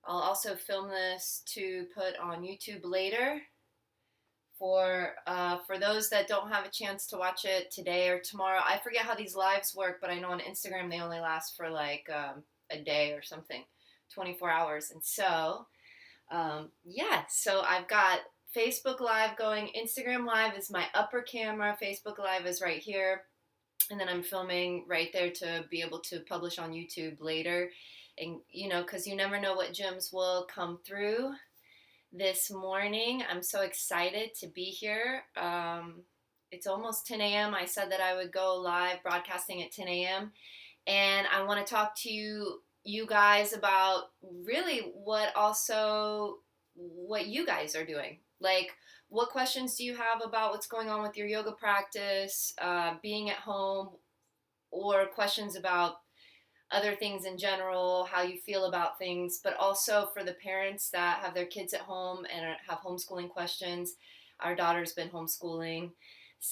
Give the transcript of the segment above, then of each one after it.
I'll also film this to put on YouTube later for those that don't have a chance to watch it today or tomorrow. I forget how these lives work, but I know on Instagram they only last for like a day or something, 24 hours. And so, so I've got Facebook Live going. Instagram Live is my upper camera. Facebook Live is right here. And then I'm filming right there to be able to publish on YouTube later. And, because you never know what gems will come through this morning. I'm so excited to be here. It's almost 10 a.m. I said that I would go live broadcasting at 10 a.m. And I want to talk to you guys about really what you guys are doing. Like, what questions do you have about what's going on with your yoga practice, being at home, or questions about other things in general, how you feel about things, but also for the parents that have their kids at home and have homeschooling questions. Our daughter's been homeschooling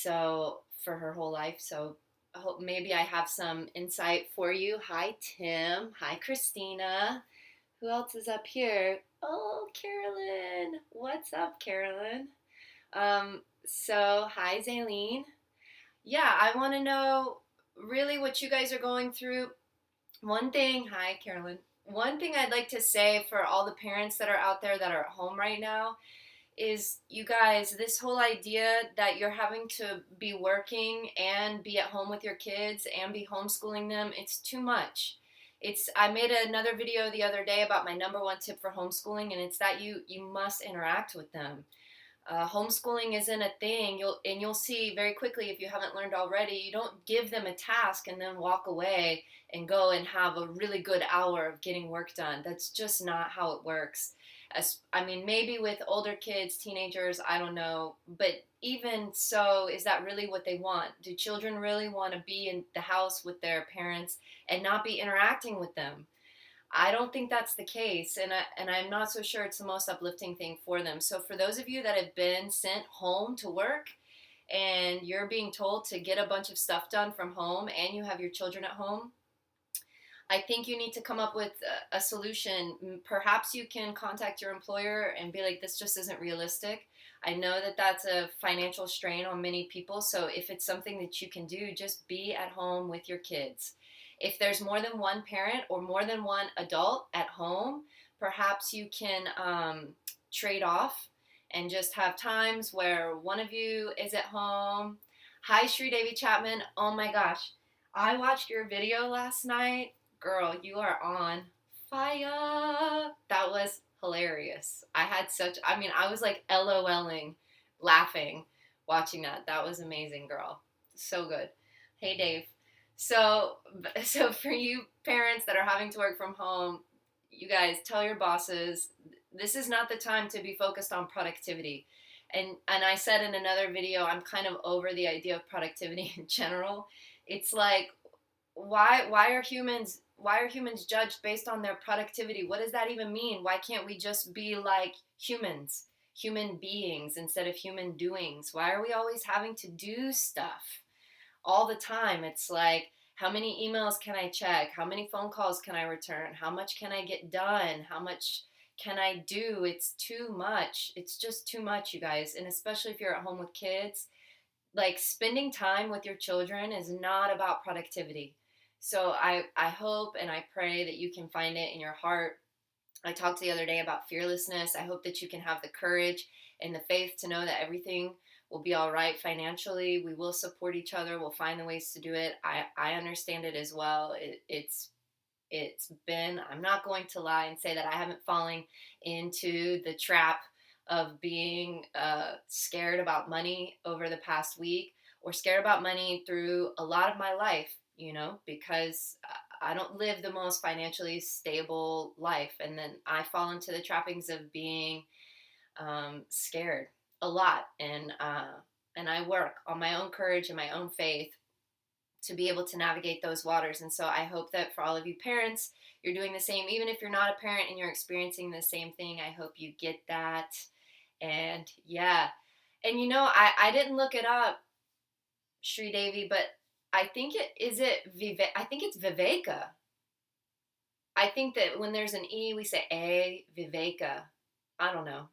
for her whole life, so I hope maybe I have some insight for you. Hi, Tim. Hi, Christina. Who else is up here? Oh, Carolyn. What's up, Carolyn? Hi, Zaylene. Yeah, I want to know really what you guys are going through. Hi, Carolyn. One thing I'd like to say for all the parents that are out there that are at home right now is, you guys, this whole idea that you're having to be working and be at home with your kids and be homeschooling them, it's too much. I made another video the other day about my number one tip for homeschooling, and it's that you must interact with them. Homeschooling isn't a thing. You'll see very quickly, if you haven't learned already, you don't give them a task and then walk away and go and have a really good hour of getting work done. That's just not how it works. Maybe with older kids, teenagers, I don't know, but even so, is that really what they want? Do children really want to be in the house with their parents and not be interacting with them? I don't think that's the case, and I'm not so sure it's the most uplifting thing for them. So for those of you that have been sent home to work and you're being told to get a bunch of stuff done from home and you have your children at home, I think you need to come up with a solution. Perhaps you can contact your employer and be like, this just isn't realistic. I know that that's a financial strain on many people, so if it's something that you can do, just be at home with your kids. If there's more than one parent or more than one adult at home, perhaps you can trade off and just have times where one of you is at home. Hi, Sri Devi Chapman. Oh my gosh. I watched your video last night. Girl, you are on fire. That was hilarious. I was like LOLing, laughing, watching that. That was amazing, girl. So good. Hey, Dave. So for you parents that are having to work from home, you guys tell your bosses, this is not the time to be focused on productivity. And I said in another video, I'm kind of over the idea of productivity in general. It's like, why are humans judged based on their productivity? What does that even mean? Why can't we just be like human beings instead of human doings? Why are we always having to do stuff all the time? It's like, how many emails can I check? How many phone calls can I return? How much can I get done? How much can I do? It's too much. It's just too much, you guys. And especially if you're at home with kids, like, spending time with your children is not about productivity. So I hope and I pray that you can find it in your heart. I talked the other day about fearlessness. I hope that you can have the courage and the faith to know that everything will be all right financially. We will support each other. We'll find the ways to do it. I understand it as well. It's been, I'm not going to lie and say that I haven't fallen into the trap of being scared about money over the past week, or scared about money through a lot of my life, because I don't live the most financially stable life. And then I fall into the trappings of being scared a lot. And I work on my own courage and my own faith to be able to navigate those waters. And so I hope that for all of you parents, you're doing the same. Even if you're not a parent and you're experiencing the same thing, I hope you get that. And yeah. And I didn't look it up, Sri Devi, but I think it's Viveka. I think that when there's an E, we say A, viveka. I don't know.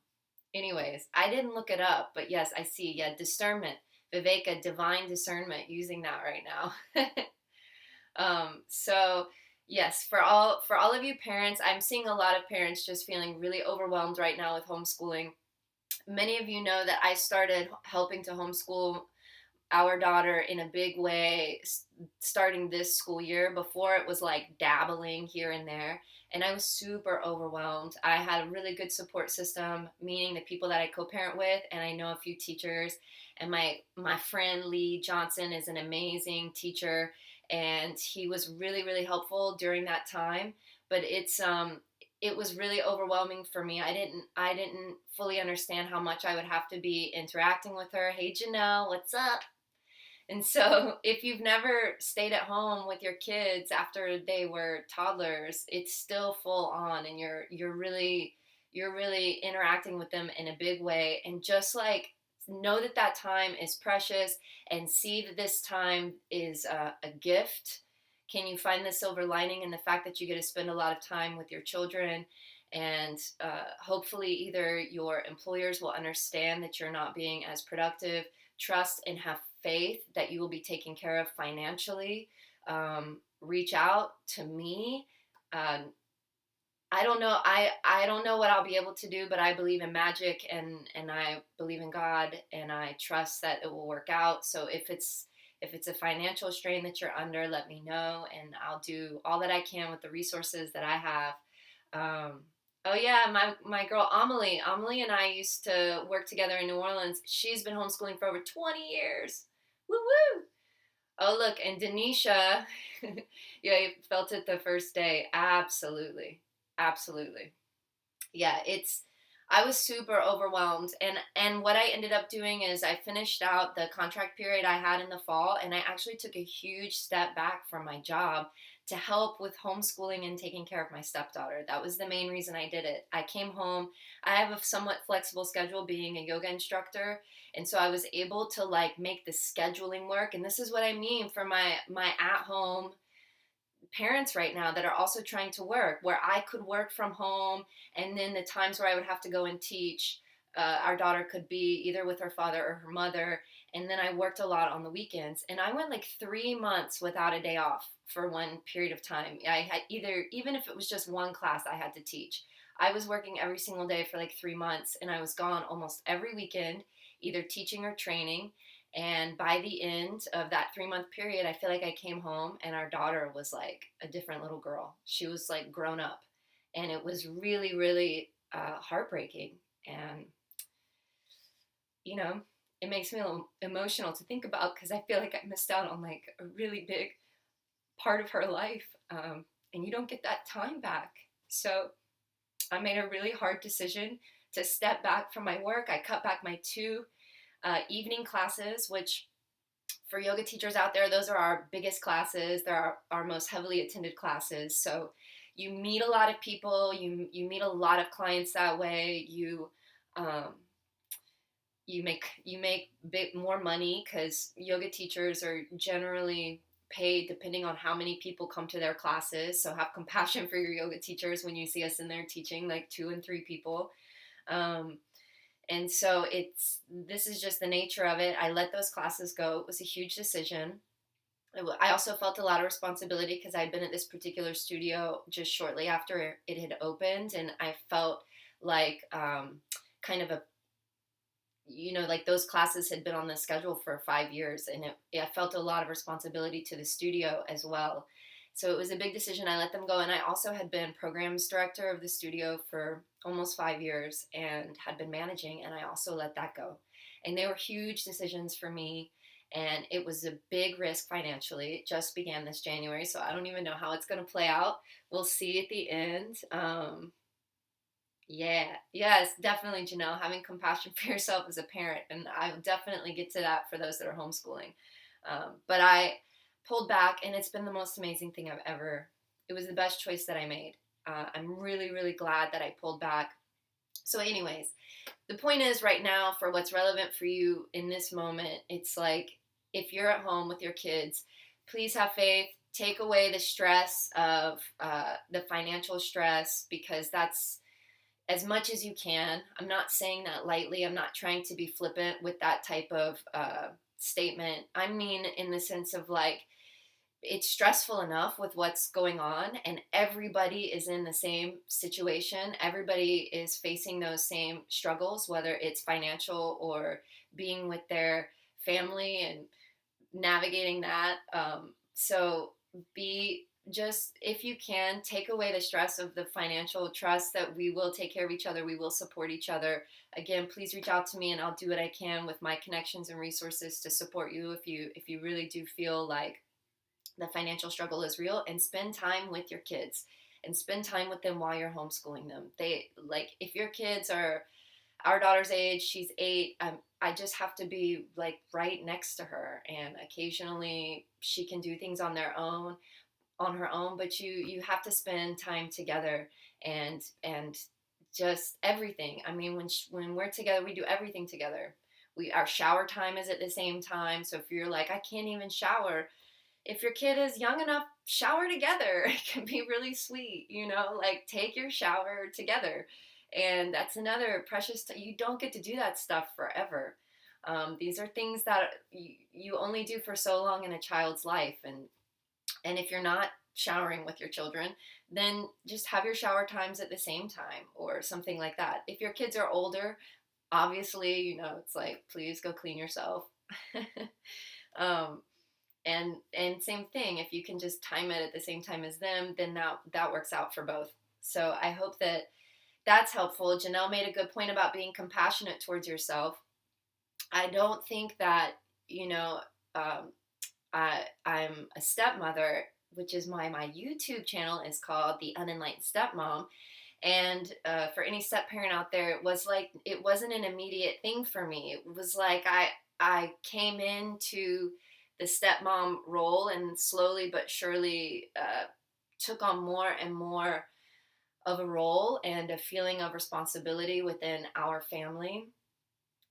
Anyways, I didn't look it up, but yes, I see. Yeah, discernment, viveka, divine discernment, using that right now. So yes, for all of you parents, I'm seeing a lot of parents just feeling really overwhelmed right now with homeschooling. Many of you know that I started helping to homeschool our daughter in a big way starting this school year. Before, it was like dabbling here and there, and I was super overwhelmed. I had a really good support system, meaning the people that I co-parent with, and I know a few teachers, and my friend Lee Johnson is an amazing teacher, and he was really really helpful during that time. But it was really overwhelming for me. I didn't fully understand how much I would have to be interacting with her. Hey Janelle, what's up? And so, if you've never stayed at home with your kids after they were toddlers, it's still full on, and you're really interacting with them in a big way. And just like, know that that time is precious, and see that this time is a gift. Can you find the silver lining in the fact that you get to spend a lot of time with your children? And hopefully, either your employers will understand that you're not being as productive, trust and have faith that you will be taken care of financially. Reach out to me. Um, I don't know. I don't know what I'll be able to do, but I believe in magic, and I believe in God, and I trust that it will work out. So if it's a financial strain that you're under, let me know, and I'll do all that I can with the resources that I have. Um, oh yeah, my girl Amelie and I used to work together in New Orleans. She's been homeschooling for over 20 years. Woo woo! Oh look, and Denisha, yeah, you felt it the first day. Absolutely, absolutely. Yeah, I was super overwhelmed, and what I ended up doing is I finished out the contract period I had in the fall, and I actually took a huge step back from my job to help with homeschooling and taking care of my stepdaughter. That was the main reason I did it. I came home. I have a somewhat flexible schedule being a yoga instructor, and so I was able to like make the scheduling work. And this is what I mean for my at home parents right now that are also trying to work, where I could work from home, and then the times where I would have to go and teach, our daughter could be either with her father or her mother. And then I worked a lot on the weekends, and I went like 3 months without a day off for one period of time. I had either, even if it was just one class I had to teach, I was working every single day for like 3 months, and I was gone almost every weekend, either teaching or training. And by the end of that 3 month period, I feel like I came home and our daughter was like a different little girl. She was like grown up. And it was really, really heartbreaking. And, you know, it makes me a little emotional to think about, because I feel like I missed out on like a really big part of her life. And you don't get that time back. So I made a really hard decision to step back from my work. I cut back my two evening classes, which for yoga teachers out there, those are our biggest classes. They're our most heavily attended classes. So you meet a lot of people, you meet a lot of clients that way. Um, you make bit more money, because yoga teachers are generally paid depending on how many people come to their classes. So have compassion for your yoga teachers when you see us in there teaching like 2 and 3 people. Um, and so this is just the nature of it. I let those classes go. It was a huge decision. I also felt a lot of responsibility, because I'd been at this particular studio just shortly after it had opened, and I felt like kind of like those classes had been on the schedule for 5 years, and I felt a lot of responsibility to the studio as well. So it was a big decision. I let them go, and I also had been programs director of the studio for almost 5 years and had been managing, and I also let that go. And they were huge decisions for me, and it was a big risk financially. It just began this January, so I don't even know how it's going to play out. We'll see at the end. Yeah, yes, definitely, Janelle, having compassion for yourself as a parent, and I'll definitely get to that for those that are homeschooling. But I pulled back, and it's been the most amazing thing I've ever. It was the best choice that I made. I'm really, really glad that I pulled back. So, anyways, the point is, right now, for what's relevant for you in this moment, it's like, if you're at home with your kids, please have faith. take away the stress of the financial stress, because that's as much as you can. I'm not saying that lightly. I'm not trying to be flippant with that type of statement. I mean, in the sense of like, it's stressful enough with what's going on, and everybody is in the same situation. Everybody is facing those same struggles, whether it's financial or being with their family and navigating that. So be just, if you can, take away the stress of the financial, trust that we will take care of each other, we will support each other. Again, please reach out to me and I'll do what I can with my connections and resources to support you if you really do feel like the financial struggle is real. And spend time with your kids and spend time with them while you're homeschooling them. They, like, if your kids are our daughter's age, she's 8. I just have to be like right next to her, and occasionally she can do things on her own. But you have to spend time together, and just everything. I mean, when we're together, we do everything together. Our shower time is at the same time. So if you're like, I can't even shower, if your kid is young enough, shower together. It can be really sweet, like take your shower together. And that's another precious, you don't get to do that stuff forever. These are things that you only do for so long in a child's life. And if you're not showering with your children, then just have your shower times at the same time or something like that. If your kids are older, obviously, it's like, please go clean yourself. um, and same thing, if you can just time it at the same time as them, then that works out for both. So I hope that that's helpful. Janelle made a good point about being compassionate towards yourself. I don't think that, um, I'm a stepmother, which is why my YouTube channel is called The Unenlightened Stepmom. And for any step parent out there, it wasn't an immediate thing for me. It was like I came into the stepmom role and slowly but surely took on more and more of a role and a feeling of responsibility within our family.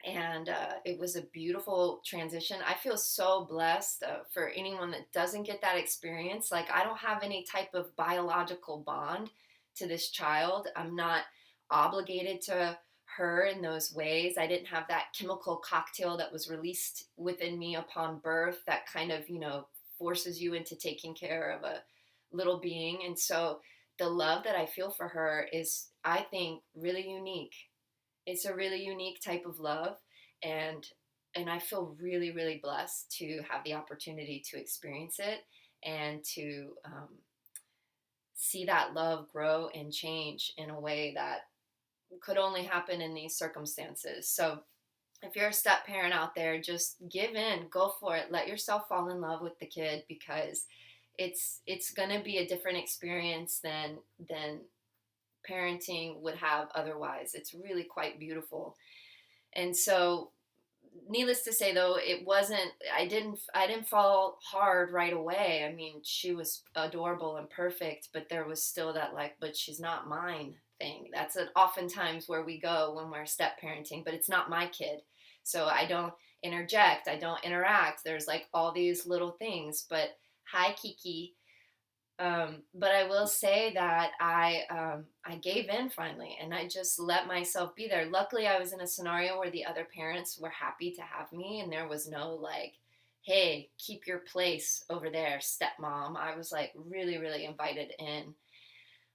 And it was a beautiful transition. I feel so blessed for anyone that doesn't get that experience. Like, I don't have any type of biological bond to this child. I'm not obligated to her in those ways. I didn't have that chemical cocktail that was released within me upon birth that kind of, forces you into taking care of a little being. And so the love that I feel for her is, I think, really unique. It's a really unique type of love, and I feel really, really blessed to have the opportunity to experience it and to see that love grow and change in a way that could only happen in these circumstances. So if you're a step parent out there, just give in, go for it, let yourself fall in love with the kid, because it's going to be a different experience than parenting would have otherwise. It's really quite beautiful. And so, needless to say, though, I didn't fall hard right away. I mean, she was adorable and perfect, but there was still that, like, but she's not mine thing. That's oftentimes where we go when we're step parenting, but it's not my kid. So I don't interject, I don't interact. There's like all these little things, but hi, Kiki. But I will say that I gave in finally, and I just let myself be there. Luckily, I was in a scenario where the other parents were happy to have me, and there was no like, "Hey, keep your place over there, stepmom." I was like really, really invited in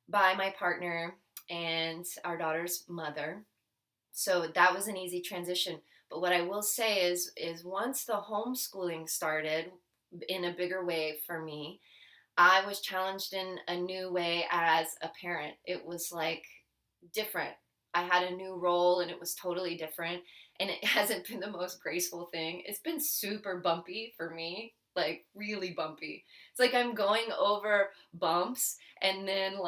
by my partner and our daughter's mother, so that was an easy transition. But what I will say is once the homeschooling started in a bigger way for me, I was challenged in a new way as a parent. It was like different. I had a new role and it was totally different. And it hasn't been the most graceful thing. It's been super bumpy for me, like really bumpy. It's like I'm going over bumps and then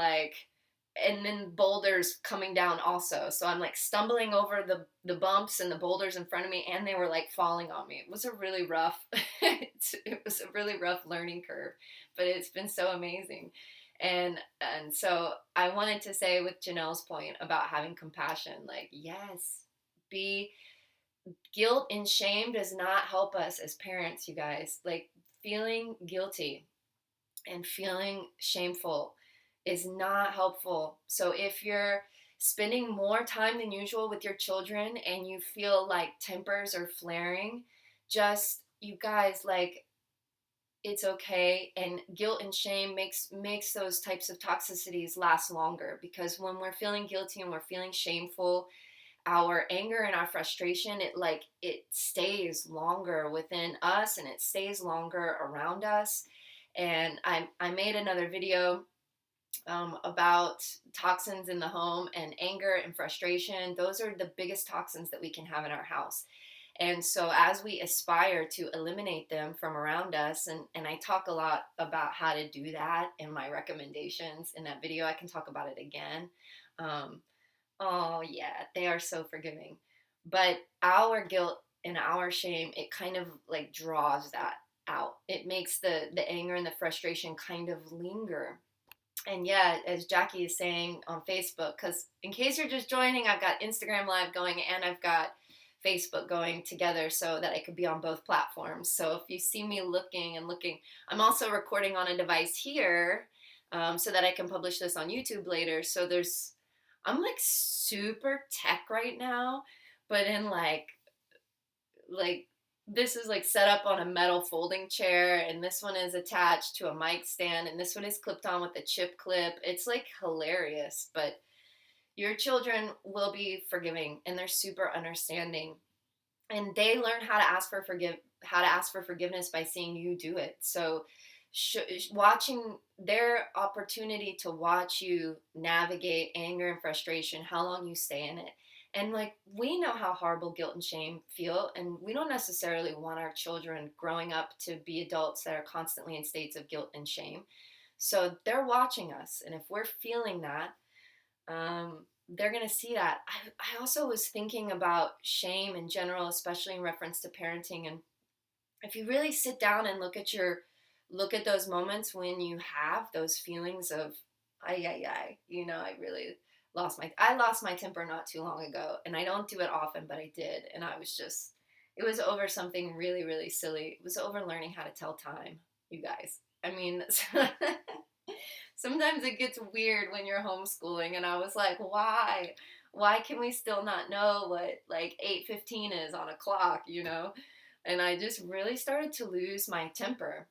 boulders coming down also. So I'm like stumbling over the bumps and the boulders in front of me, and they were like falling on me. It was a really rough, it was a really rough learning curve, but it's been so amazing. And so I wanted to say with Janelle's point about having compassion, like, yes, be guilt and shame does not help us as parents, you guys. Like, feeling guilty and feeling shameful is not helpful. So if you're spending more time than usual with your children and you feel like tempers are flaring, just, you guys, like, it's okay. And guilt and shame makes those types of toxicities last longer, because when we're feeling guilty and we're feeling shameful, our anger and our frustration, it stays longer within us, and it stays longer around us. And I made another video about toxins in the home, and anger and frustration. Those are the biggest toxins that we can have in our house. And so as we aspire to eliminate them from around us, and I talk a lot about how to do that in my recommendations in that video. I can talk about it again. Um, oh yeah, they are so forgiving. But our guilt and our shame, it kind of like draws that out. It makes the anger and the frustration kind of linger. And yeah, as Jackie is saying on Facebook, because in case you're just joining, I've got Instagram Live going and I've got Facebook going together so that I could be on both platforms. So if you see me looking and looking, I'm also recording on a device here, so that I can publish this on YouTube later. So I'm like super tech right now, but in like this is like set up on a metal folding chair, and this one is attached to a mic stand, and this one is clipped on with a chip clip. It's like hilarious. But your children will be forgiving, and they're super understanding, and they learn how to ask for forgiveness by seeing you do it. So watching their opportunity to watch you navigate anger and frustration, how long you stay in it. And like, we know how horrible guilt and shame feel, and we don't necessarily want our children growing up to be adults that are constantly in states of guilt and shame. So they're watching us, and if we're feeling that, they're going to see that. I also was thinking about shame in general, especially in reference to parenting. And if you really sit down and look at those moments when you have those feelings of, ay, I lost my temper not too long ago, and I don't do it often, but I did. And it was over something really, really silly. It was over learning how to tell time, you guys. I mean, sometimes it gets weird when you're homeschooling, and I was like, why? Why can we still not know what like 8:15 is on a clock, you know? And I just really started to lose my temper,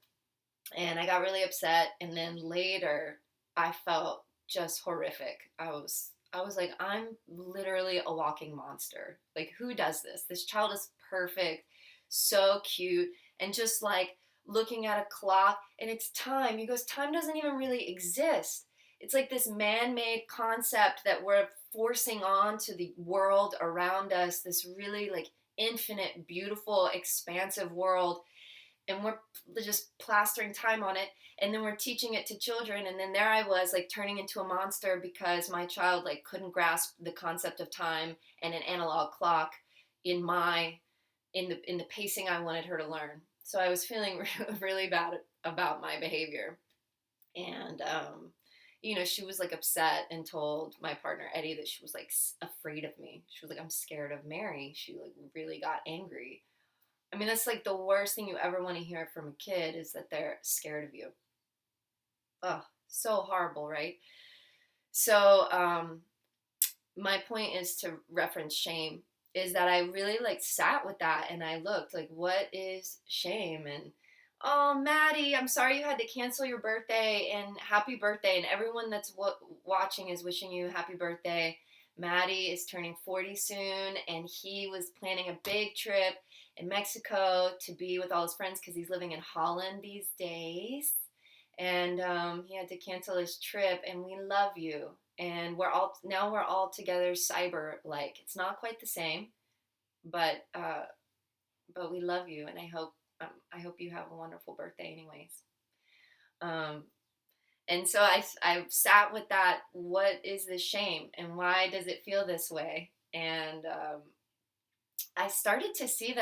and I got really upset, and then later I felt just horrific. I was like, I'm literally a walking monster. Like, who does this? This child is perfect, so cute, and just like looking at a clock and it's time. He goes, time doesn't even really exist. It's like this man-made concept that we're forcing on to the world around us, this really like infinite, beautiful, expansive world, and we're just plastering time on it, and then we're teaching it to children. And then there I was, like, turning into a monster because my child like couldn't grasp the concept of time and an analog clock in the pacing I wanted her to learn. So I was feeling really bad about my behavior. And she was like upset and told my partner Eddie that she was like afraid of me. She was like, I'm scared of Mary. She like really got angry. I mean, that's like the worst thing you ever want to hear from a kid, is that they're scared of you. Ugh, so horrible, right? So, my point is to reference shame, is that I really like sat with that and I looked like, what is shame? And oh, Maddie, I'm sorry you had to cancel your birthday, and happy birthday. And everyone that's watching is wishing you happy birthday. Maddie is turning 40 soon, and he was planning a big trip in Mexico to be with all his friends because he's living in Holland these days. And he had to cancel his trip, and we love you. And we're all together cyber like. It's not quite the same, but we love you, and I hope you have a wonderful birthday anyways. And so I sat with that. What is this shame, and why does it feel this way? And I started to see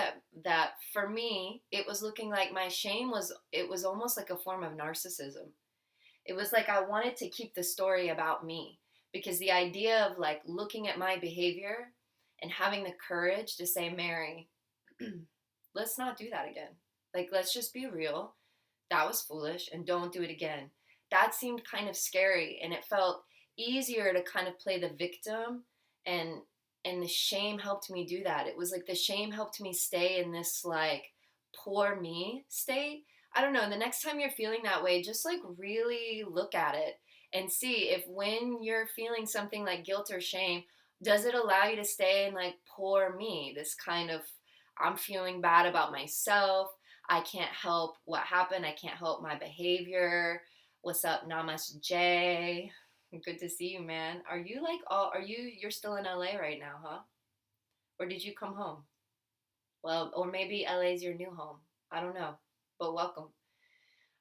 that for me, it was looking like my shame was almost like a form of narcissism. It was like I wanted to keep the story about me, because the idea of like looking at my behavior and having the courage to say, Mary, let's not do that again. Like, let's just be real. that was foolish, and don't do it again. That seemed kind of scary, and it felt easier to kind of play the victim, and the shame helped me do that. It was like the shame helped me stay in this like poor me state. I don't know, the next time you're feeling that way, just like really look at it and see if when you're feeling something like guilt or shame, does it allow you to stay in like poor me, this kind of I'm feeling bad about myself. I can't help what happened. I can't help my behavior. What's up, Namaste? Good to see you, man. Are you like all you're still in LA right now, huh? Or did you come home? Well, or maybe LA is your new home. I don't know. But welcome.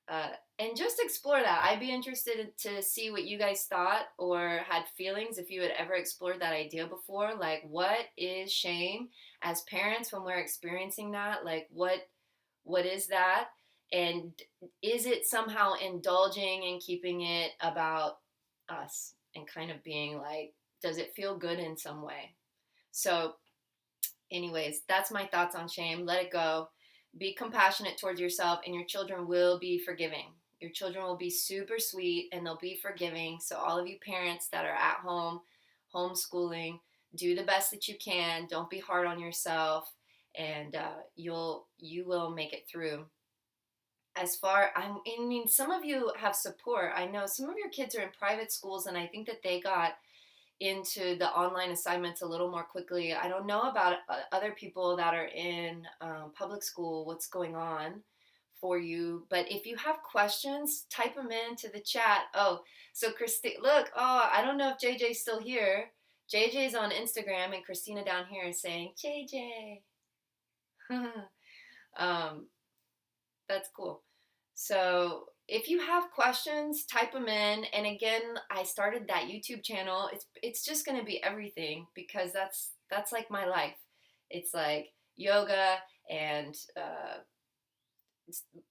Uh, and just explore that. I'd be interested to see what you guys thought or had feelings if you had ever explored that idea before. Like, what is shame as parents when we're experiencing that? Like, what is that? And is it somehow indulging and keeping it about us and kind of being like, does it feel good in some way? So, anyways, that's my thoughts on shame. Let it go. Be compassionate towards yourself, and your children will be forgiving. Your children will be super sweet and they'll be forgiving. So, all of you parents that are at home, homeschooling, do the best that you can. Don't be hard on yourself, and you will make it through. I mean, some of you have support. I know some of your kids are in private schools, and I think that they got into the online assignments a little more quickly. I don't know about other people that are in public school, what's going on for you. But if you have questions, type them into the chat. Oh, so Christine, look, oh, I don't know if JJ's still here. JJ's on Instagram, and Christina down here is saying, JJ. um, that's cool. So if you have questions, type them in. And again, I started that YouTube channel. It's just going to be everything because that's like my life. It's like yoga and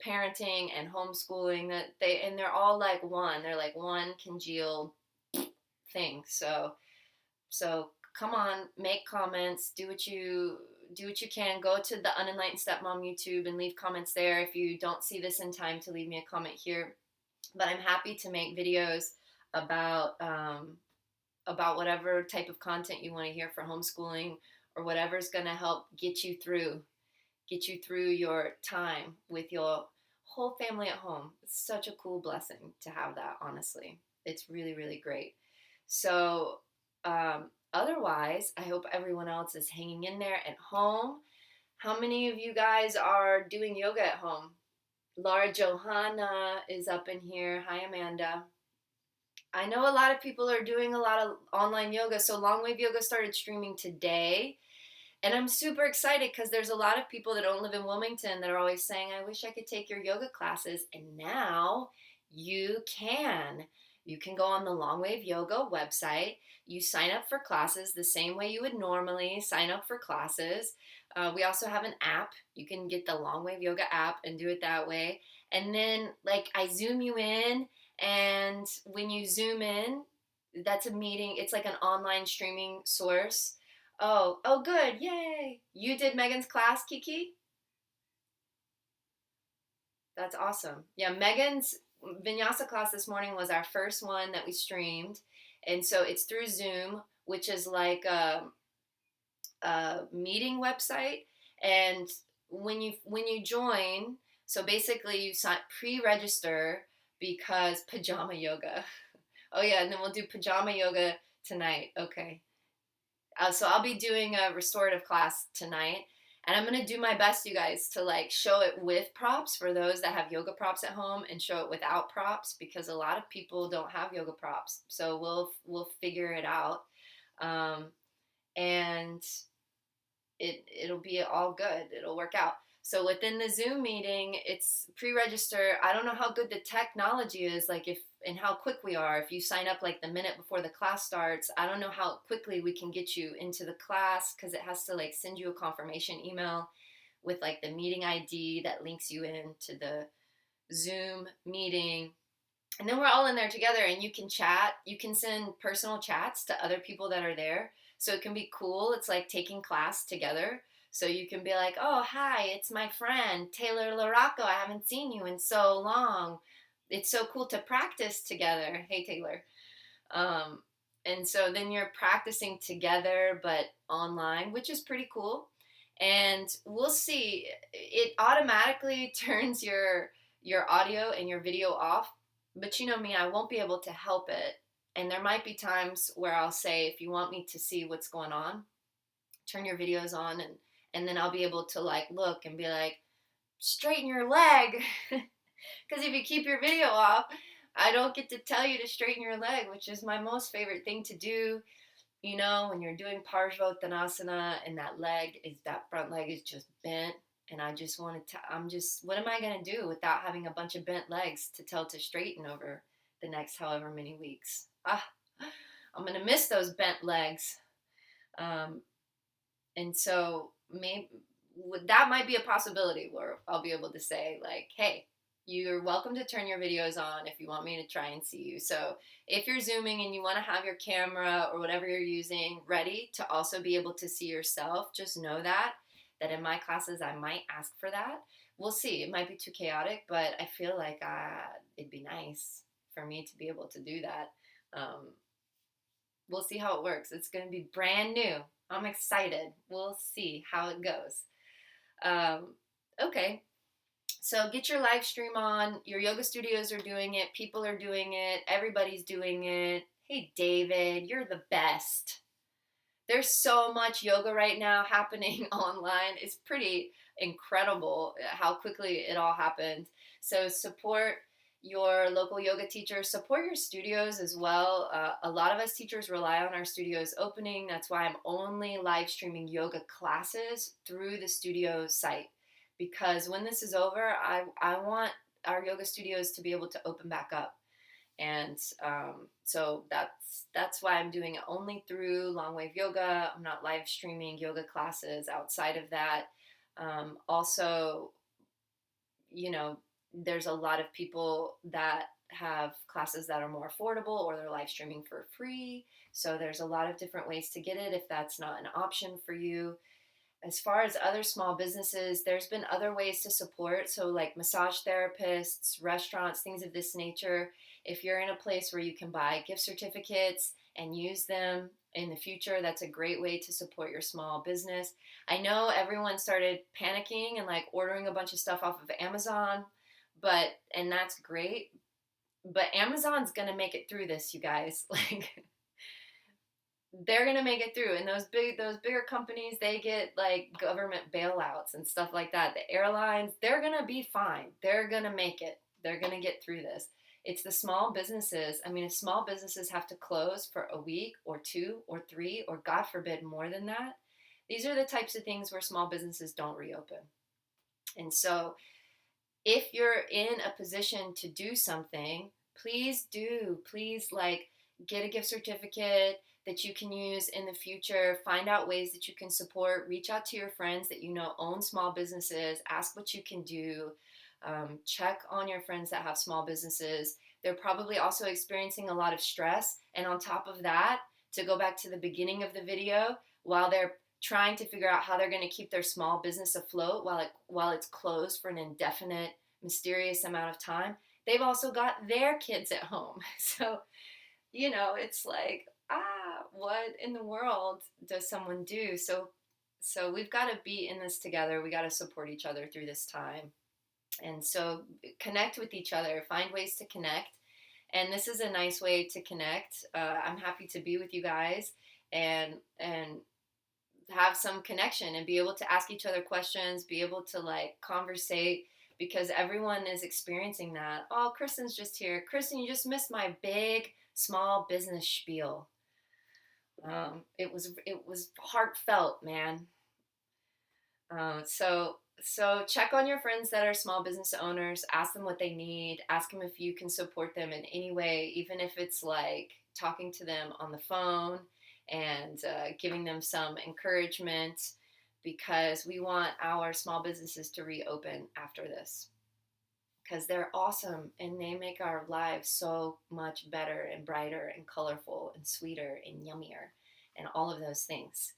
parenting and homeschooling they're all like one. They're like one congealed thing. So come on, make comments, do what you can. Go to the Unenlightened Stepmom YouTube and leave comments there. If you don't see this in time, to leave me a comment here. But I'm happy to make videos about whatever type of content you want to hear for homeschooling or whatever's going to help get you through your time with your whole family at home. It's such a cool blessing to have that, honestly. It's really, really great. So, otherwise, I hope everyone else is hanging in there at home. How many of you guys are doing yoga at home? Laura Johanna is up in here. Hi, Amanda. I know a lot of people are doing a lot of online yoga. So Long Wave Yoga started streaming today. And I'm super excited because there's a lot of people that don't live in Wilmington that are always saying, I wish I could take your yoga classes. And now you can. You can go on the Long Wave Yoga website. You sign up for classes the same way you would normally sign up for classes. We also have an app. You can get the Long Wave Yoga app and do it that way. And then, like, I Zoom you in. And when you Zoom in, that's a meeting. It's like an online streaming source. Oh, good. Yay. You did Megan's class, Kiki? That's awesome. Yeah, Megan's vinyasa class this morning was our first one that we streamed. And so it's through Zoom, which is like a meeting website. And when you join, so basically you pre-register because pajama yoga. Oh yeah, and then we'll do pajama yoga tonight. Okay. So I'll be doing a restorative class tonight, and I'm gonna do my best, you guys, to like show it with props for those that have yoga props at home, and show it without props because a lot of people don't have yoga props. So we'll figure it out, and it'll be all good. It'll work out. So within the Zoom meeting, it's pre-register. I don't know how good the technology is, like if and how quick we are. If you sign up like the minute before the class starts, I don't know how quickly we can get you into the class because it has to like send you a confirmation email with like the meeting ID that links you into the Zoom meeting. And then we're all in there together and you can chat. You can send personal chats to other people that are there. So it can be cool. It's like taking class together. So you can be like, oh, hi, it's my friend, Taylor Larocco. I haven't seen you in so long. It's so cool to practice together. Hey, Taylor. Um, and so then you're practicing together, but online, which is pretty cool. And we'll see. It automatically turns your audio and your video off. But you know me, I won't be able to help it. And there might be times where I'll say, if you want me to see what's going on, turn your videos on, and then I'll be able to like look and be like, straighten your leg. Because if you keep your video off, I don't get to tell you to straighten your leg, which is my most favorite thing to do. You know, when you're doing Parsvottanasana and that front leg is just bent, and I just want to, what am I going to do without having a bunch of bent legs to tell to straighten over the next however many weeks? I'm going to miss those bent legs. And so maybe that might be a possibility where I'll be able to say like, hey, you're welcome to turn your videos on if you want me to try and see you. So if you're Zooming and you want to have your camera or whatever you're using ready to also be able to see yourself, just know that in my classes I might ask for that. We'll see. It might be too chaotic, but I feel like it'd be nice for me to be able to do that. We'll see how it works. It's going to be brand new. I'm excited. We'll see how it goes. Okay. So get your live stream on. Your yoga studios are doing it. People are doing it. Everybody's doing it. Hey, David, you're the best. There's so much yoga right now happening online. It's pretty incredible how quickly it all happened. So support your local yoga teachers, support your studios as well. A lot of us teachers rely on our studios opening. That's why I'm only live streaming yoga classes through the studio site, because when this is over, I want our yoga studios to be able to open back up. And so that's why I'm doing it only through Long Wave Yoga. I'm not live streaming yoga classes outside of that. Also, you know, there's a lot of people that have classes that are more affordable, or they're live streaming for free. So there's a lot of different ways to get it if that's not an option for you. As far as other small businesses, there's been other ways to support. So like massage therapists, restaurants, things of this nature. If you're in a place where you can buy gift certificates and use them in the future, that's a great way to support your small business. I know everyone started panicking and like ordering a bunch of stuff off of Amazon, and that's great. But Amazon's going to make it through this, you guys. Like, they're gonna make it through. And those bigger companies, they get like government bailouts and stuff like that. The airlines, they're gonna be fine. They're gonna make it. They're gonna get through this. It's the small businesses. I mean, if small businesses have to close for a week or two or three, or God forbid more than that, these are the types of things where small businesses don't reopen. And so if you're in a position to do something, please like get a gift certificate that you can use in the future. Find out ways that you can support. Reach out to your friends that you know own small businesses. Ask what you can do. Check on your friends that have small businesses. They're probably also experiencing a lot of stress. And on top of that, to go back to the beginning of the video, while they're trying to figure out how they're going to keep their small business afloat while it's closed for an indefinite, mysterious amount of time, they've also got their kids at home. So, you know, it's like, what in the world does someone do? So we've got to be in this together. We got to support each other through this time. And so connect with each other, find ways to connect. And this is a nice way to connect. I'm happy to be with you guys and have some connection and be able to ask each other questions, be able to like conversate, because everyone is experiencing that. Oh, Kristen's just here. Kristen, you just missed my big small business spiel. It was heartfelt, man. So check on your friends that are small business owners. Ask them what they need. Ask them if you can support them in any way, even if it's like talking to them on the phone and giving them some encouragement, because we want our small businesses to reopen after this, because they're awesome and they make our lives so much better and brighter and colorful and sweeter and yummier and all of those things.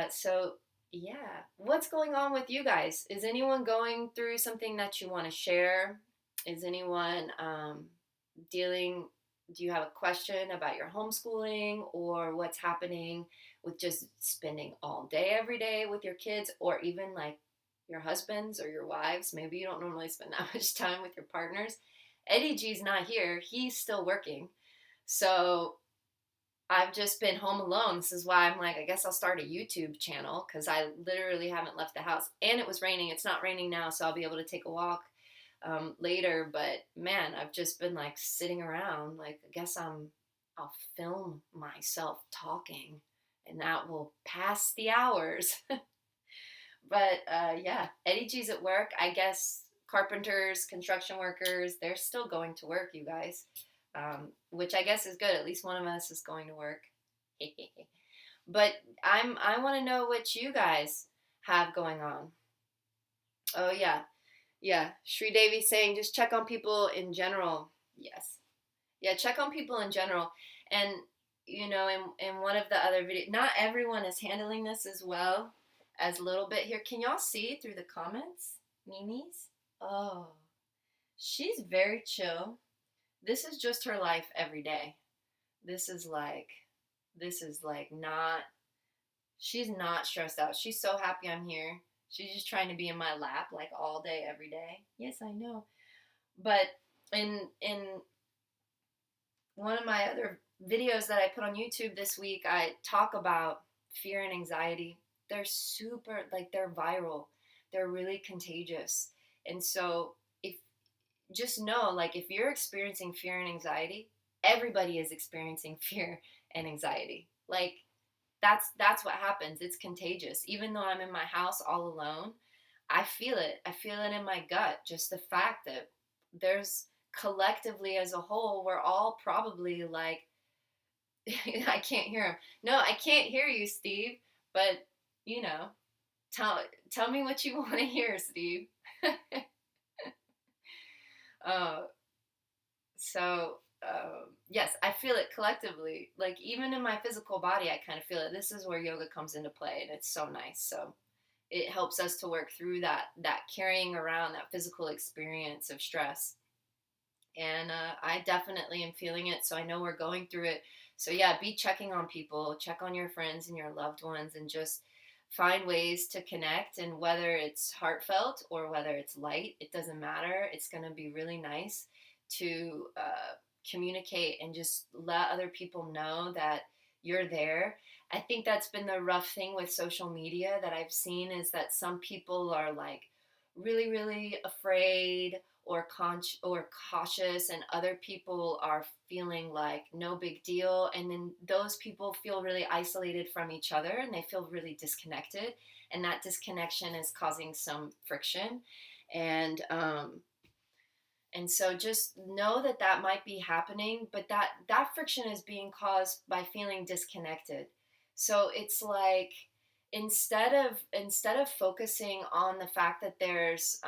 So Yeah. What's going on with you guys? Is anyone going through something that you want to share? Is anyone dealing? Do you have a question about your homeschooling or what's happening with just spending all day every day with your kids, or even like your husbands or your wives? Maybe you don't normally spend that much time with your partners. Eddie G's not here, he's still working. So I've just been home alone. This is why I'm like, I guess I'll start a YouTube channel because I literally haven't left the house. And it was raining. It's not raining now, so I'll be able to take a walk later. But man, I've just been like sitting around. Like, I guess I'll film myself talking, and that will pass the hours. But yeah, Eddie G's at work. I guess carpenters, construction workers, they're still going to work, you guys, which I guess is good. At least one of us is going to work. But I want to know what you guys have going on. Oh yeah, yeah. Sri Devi saying just check on people in general. Yes, yeah. Check on people in general, and you know, in one of the other videos, not everyone is handling this as well as a little bit here. Can y'all see through the comments, Mimi's? Oh, she's very chill. This is just her life every day. This is like, this is like not she's not stressed out. She's so happy I'm here. She's just trying to be in my lap like all day, every day. Yes, I know. But in one of my other videos that I put on YouTube this week, I talk about fear and anxiety. They're super like they're viral. They're really contagious. And so if just know like if you're experiencing fear and anxiety, everybody is experiencing fear and anxiety. Like that's what happens. It's contagious. Even though I'm in my house all alone, I feel it. I feel it in my gut. Just the fact that there's collectively as a whole, we're all probably like, I can't hear him. No, I can't hear you, Steve. But you know, tell tell me what you want to hear, Steve. uh, so yes, I feel it collectively. Like even in my physical body, I kind of feel it. This is where yoga comes into play, and it's so nice. So it helps us to work through that carrying around that physical experience of stress. And I definitely am feeling it. So I know we're going through it. So yeah, be checking on people, check on your friends and your loved ones, and just find ways to connect. And whether it's heartfelt or whether it's light, it doesn't matter. It's going to be really nice to communicate and just let other people know that you're there. I think that's been the rough thing with social media that I've seen is that some people are like really, really afraid or cautious, and other people are feeling like no big deal, and then those people feel really isolated from each other and they feel really disconnected, and that disconnection is causing some friction. And um, and so just know that that might be happening, but that friction is being caused by feeling disconnected. So it's like instead of focusing on the fact that there's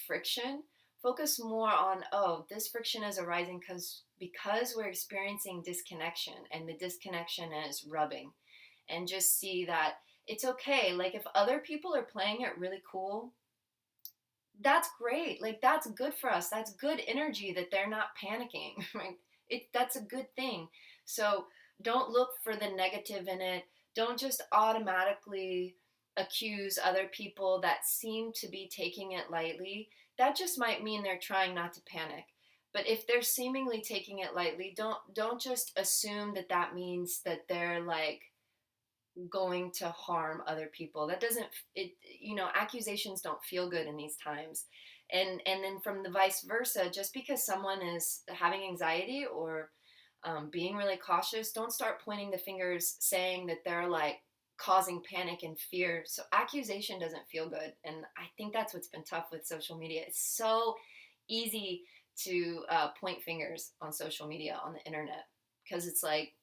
friction, focus more on, oh, this friction is arising because we're experiencing disconnection, and the disconnection is rubbing, and just see that it's okay. Like if other people are playing it really cool, that's great. Like that's good for us. That's good energy that they're not panicking, right? That's a good thing. So don't look for the negative in it. Don't just automatically accuse other people that seem to be taking it lightly. That just might mean they're trying not to panic. But if they're seemingly taking it lightly, don't just assume that that means that they're like going to harm other people. That doesn't it you know, accusations don't feel good in these times. And then from the vice versa, just because someone is having anxiety or being really cautious, don't start pointing the fingers saying that they're like causing panic and fear. So accusation doesn't feel good, and I think that's what's been tough with social media. It's so easy to point fingers on social media, on the internet, because it's like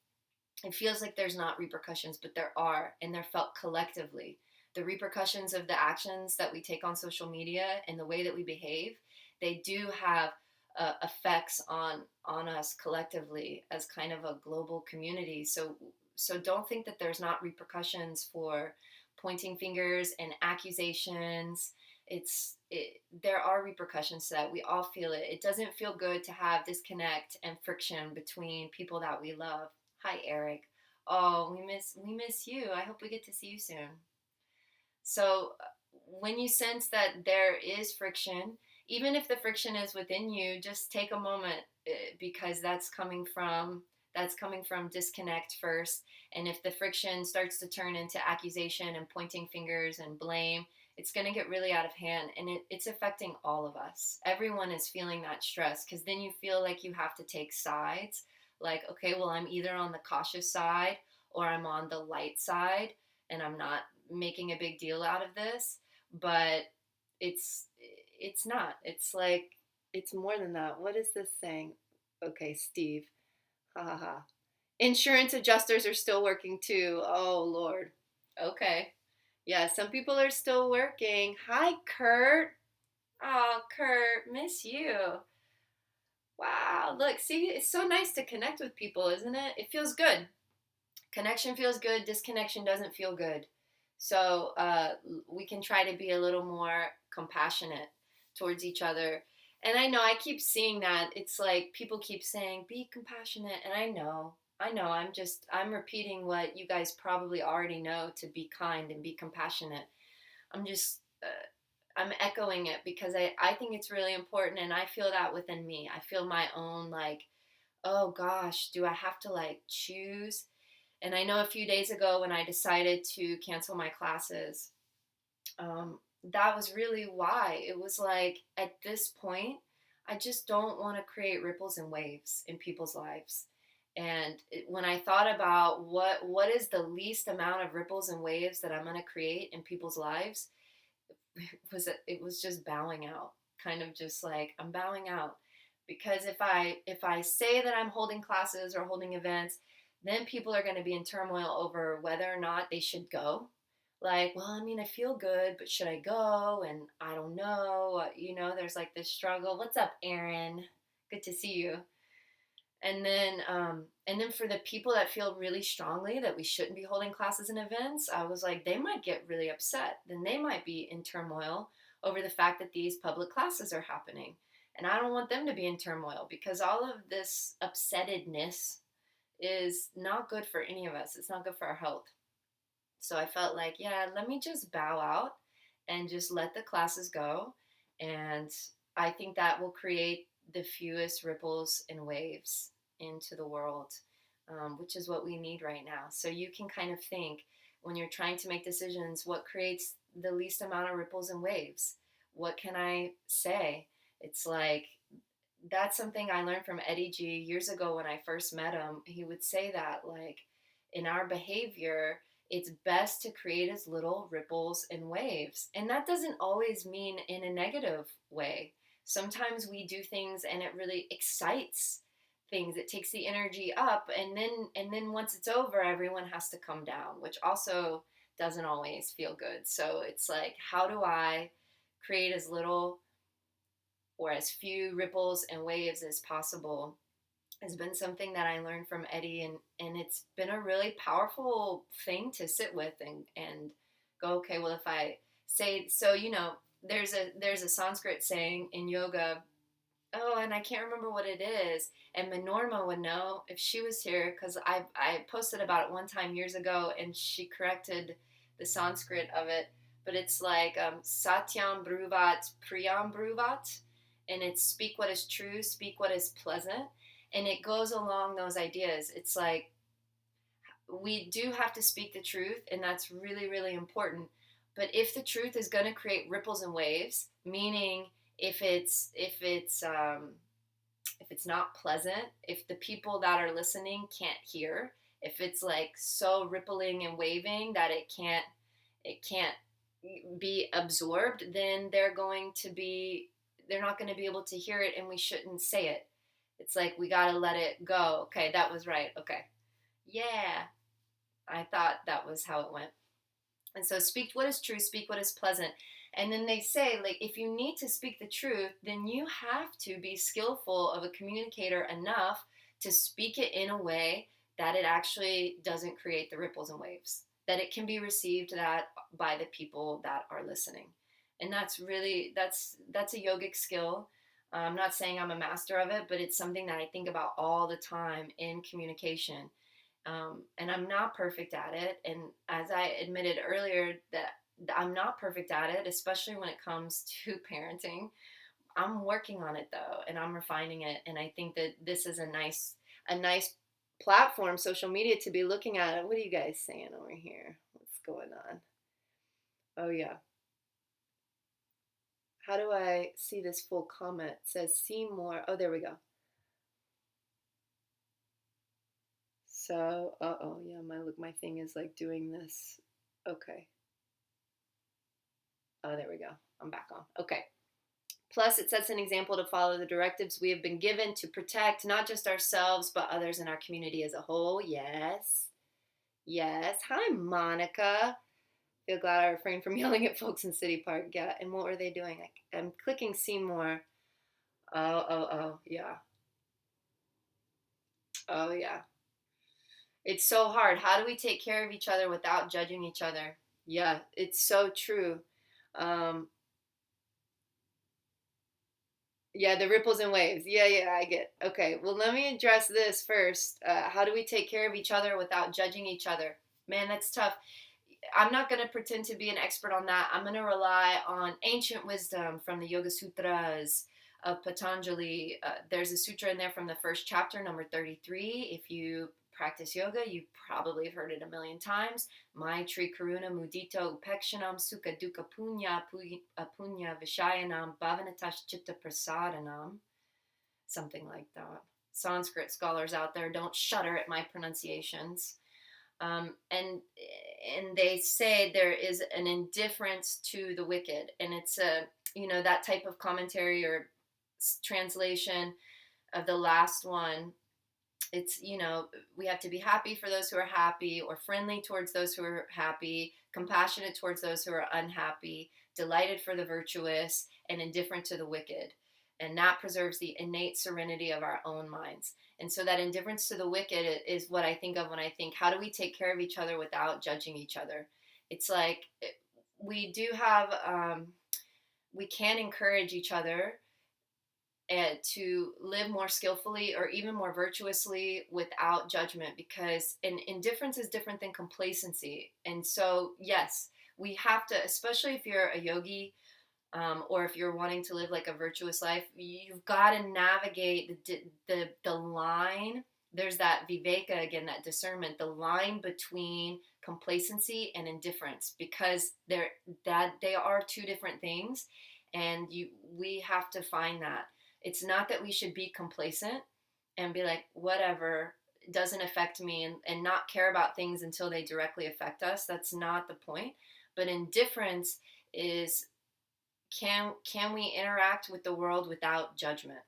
it feels like there's not repercussions, but there are, and they're felt collectively. The repercussions of the actions that we take on social media and the way that we behave, they do have effects on us collectively as kind of a global community. So don't think that there's not repercussions for pointing fingers and accusations. There are repercussions to that. We all feel it. It doesn't feel good to have disconnect and friction between people that we love. Hi, Eric. Oh, we miss you. I hope we get to see you soon. So when you sense that there is friction, even if the friction is within you, just take a moment, because that's coming from disconnect first. And if the friction starts to turn into accusation and pointing fingers and blame, it's going to get really out of hand, and it's affecting all of us. Everyone is feeling that stress, because then you feel like you have to take sides. Like, okay, well, I'm either on the cautious side or I'm on the light side, and I'm not making a big deal out of this. But it's not. It's like, it's more than that. What is this saying? Okay, Steve. Ha ha ha. Insurance adjusters are still working too. Oh, Lord. Okay. Yeah, some people are still working. Hi, Kurt. Oh, Kurt, miss you. Wow. Look, see, it's so nice to connect with people, isn't it? It feels good. Connection feels good. Disconnection doesn't feel good. So we can try to be a little more compassionate towards each other. And I know I keep seeing that. It's like people keep saying, be compassionate. And I know, I'm repeating what you guys probably already know, to be kind and be compassionate. I'm just, I'm echoing it because I think it's really important. And I feel that within me. I feel my own, like, oh gosh, do I have to like choose? And I know a few days ago when I decided to cancel my classes, that was really why. It was like, at this point, I just don't want to create ripples and waves in people's lives. And when I thought about what is the least amount of ripples and waves that I'm going to create in people's lives, it was just bowing out, kind of just like, I'm bowing out. Because if I say that I'm holding classes or holding events, then people are going to be in turmoil over whether or not they should go. Like, well, I mean, I feel good, but should I go? And I don't know. There's like this struggle. What's up, Aaron? Good to see you. And then for the people that feel really strongly that we shouldn't be holding classes and events, I was like, they might get really upset. Then they might be in turmoil over the fact that these public classes are happening. And I don't want them to be in turmoil, because all of this upsettedness is not good for any of us. It's not good for our health. So I felt like, yeah, let me just bow out and just let the classes go. And I think that will create the fewest ripples and waves into the world, which is what we need right now. So you can kind of think, when you're trying to make decisions, what creates the least amount of ripples and waves? What can I say? It's like, that's something I learned from Eddie G years ago when I first met him. He would say that, like, in our behavior, it's best to create as little ripples and waves. And that doesn't always mean in a negative way. Sometimes we do things and it really excites things. It takes the energy up, and then once it's over, everyone has to come down, which also doesn't always feel good. So it's like, how do I create as little or as few ripples and waves as possible, has been something that I learned from Eddie, and it's been a really powerful thing to sit with and go, okay, well, if I say, so, there's a Sanskrit saying in yoga, oh, and I can't remember what it is, and Menorma would know if she was here, because I posted about it one time years ago, and she corrected the Sanskrit of it, but it's like, Satyam Bruvat Priyam Bruvat, and it's speak what is true, speak what is pleasant. And it goes along those ideas. It's like, we do have to speak the truth, and that's really, really important. But if the truth is going to create ripples and waves, meaning if it's not pleasant, if the people that are listening can't hear, if it's like so rippling and waving that it can't be absorbed, then they're not going to be able to hear it, and we shouldn't say it. It's like, we got to let it go. Okay, that was right. Okay. Yeah. I thought that was how it went. And so speak what is true, speak what is pleasant. And then they say, like, if you need to speak the truth, then you have to be skillful of a communicator enough to speak it in a way that it actually doesn't create the ripples and waves, that it can be received that by the people that are listening. And that's really, that's a yogic skill. I'm not saying I'm a master of it, but it's something that I think about all the time in communication. And I'm not perfect at it. And as I admitted earlier, that I'm not perfect at it, especially when it comes to parenting. I'm working on it though, and I'm refining it. And I think that this is a nice platform, social media, to be looking at it. What are you guys saying over here? What's going on? Oh yeah. How do I see this full comment? It says see more. Oh, there we go. So, yeah, my thing is like doing this. Okay. Oh, there we go. I'm back on. Okay. Plus, it sets an example to follow the directives we have been given to protect not just ourselves, but others in our community as a whole. Yes. Yes. Hi, Monica. Feel glad I refrained from yelling at folks in City Park. Yeah. And what were they doing? I'm clicking see more. Oh, yeah. Oh, yeah. It's so hard. How do we take care of each other without judging each other? Yeah, it's so true. Um, yeah, the ripples and waves. Yeah, I get. Okay, well, let me address this first. How do we take care of each other without judging each other? Man, that's tough. I'm not going to pretend to be an expert on that. I'm going to rely on ancient wisdom from the Yoga Sutras of Patanjali. There's a sutra in there from the first chapter, number 33. If you practice yoga, you probably have heard it a million times. Maitri Karuna Mudita Upekshanam Sukha Dukkha Punya Vishayanam Bhavanatash Chitta Prasadanam. Something like that. Sanskrit scholars out there, don't shudder at my pronunciations. And they say there is an indifference to the wicked, and it's a that type of commentary or translation of the last one. It's we have to be happy for those who are happy, or friendly towards those who are happy, compassionate towards those who are unhappy, delighted for the virtuous, and indifferent to the wicked. And that preserves the innate serenity of our own minds. And so that indifference to the wicked is what I think of when I think, how do we take care of each other without judging each other? It's like we do have, we can encourage each other and to live more skillfully or even more virtuously without judgment, because indifference is different than complacency. And so, yes, we have to, especially if you're a yogi, or if you're wanting to live like a virtuous life, you've got to navigate the line. There's that viveka again, that discernment, the line between complacency and indifference, because they are two different things, and we have to find that. It's not that we should be complacent and be like, whatever, it doesn't affect me, and not care about things until they directly affect us. That's not the point. But indifference is, can we interact with the world without judgment?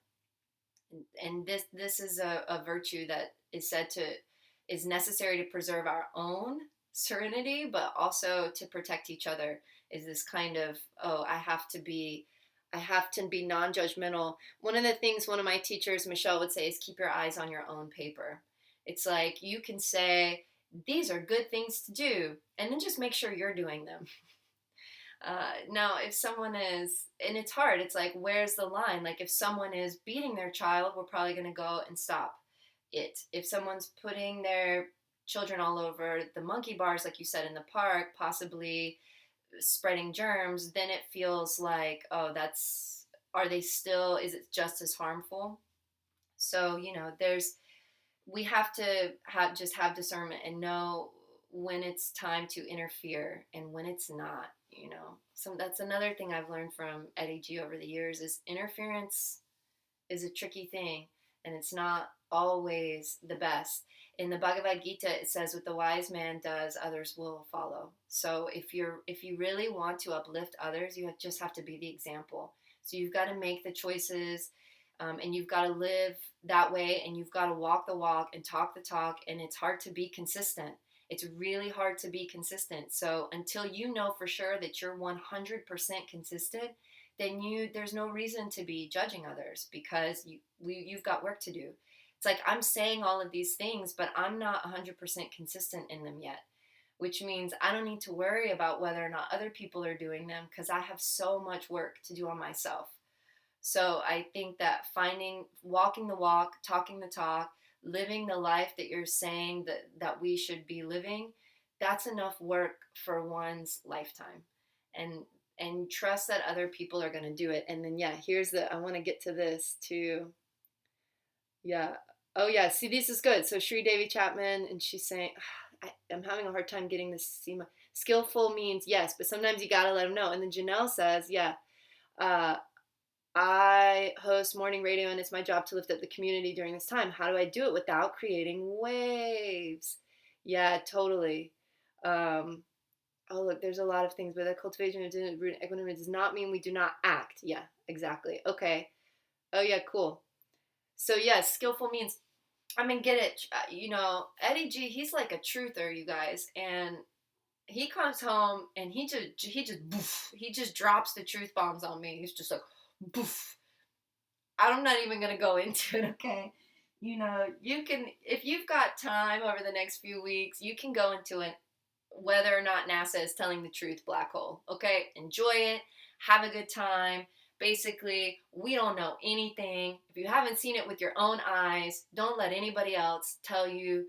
And this is a virtue that is necessary to preserve our own serenity, but also to protect each other. Is this kind of, I have to be non-judgmental. One of the things one of my teachers, Michelle, would say is keep your eyes on your own paper. It's like you can say these are good things to do, and then just make sure you're doing them. Now, if someone is, and it's hard, it's like, where's the line? Like, if someone is beating their child, we're probably going to go and stop it. If someone's putting their children all over the monkey bars, like you said, in the park, possibly spreading germs, then it feels like, is it just as harmful? So, we have to have discernment and know when it's time to interfere and when it's not. So that's another thing I've learned from Eddie G over the years, is interference is a tricky thing, and it's not always the best. In the Bhagavad Gita, it says, what the wise man does, others will follow. So if you really want to uplift others, you just have to be the example. So you've got to make the choices, and you've got to live that way, and you've got to walk the walk and talk the talk, and it's hard to be consistent. It's really hard to be consistent. So until you know for sure that you're 100% consistent, then there's no reason to be judging others, because you've got work to do. It's like, I'm saying all of these things, but I'm not 100% consistent in them yet. which means I don't need to worry about whether or not other people are doing them because I have so much work to do on myself. So I think that walking the walk, talking the talk, living the life that you're saying that we should be living, that's enough work for one's lifetime. And trust that other people are going to do it. And then yeah, I want to get to this too. Yeah. Oh yeah, see this is good. So Sri Devi Chapman, and she's saying I'm having a hard time getting this SEMA. Skillful means yes, but sometimes you got to let them know. And then Janelle says, yeah, uh, I host morning radio and it's my job to lift up the community during this time. How do I do it without creating waves? Yeah, totally. Oh, look, there's a lot of things, but the cultivation of equanimity does not mean we do not act. Yeah, exactly. Okay. Oh, yeah, cool. So, yes, skillful means, I mean, get it. Eddie G, he's like a truther, you guys. And he comes home and he just drops the truth bombs on me. He's just like, boof. I'm not even going to go into it, okay? You can, if you've got time over the next few weeks, you can go into it whether or not NASA is telling the truth black hole, okay? Enjoy it, have a good time. Basically, we don't know anything. If you haven't seen it with your own eyes, don't let anybody else tell you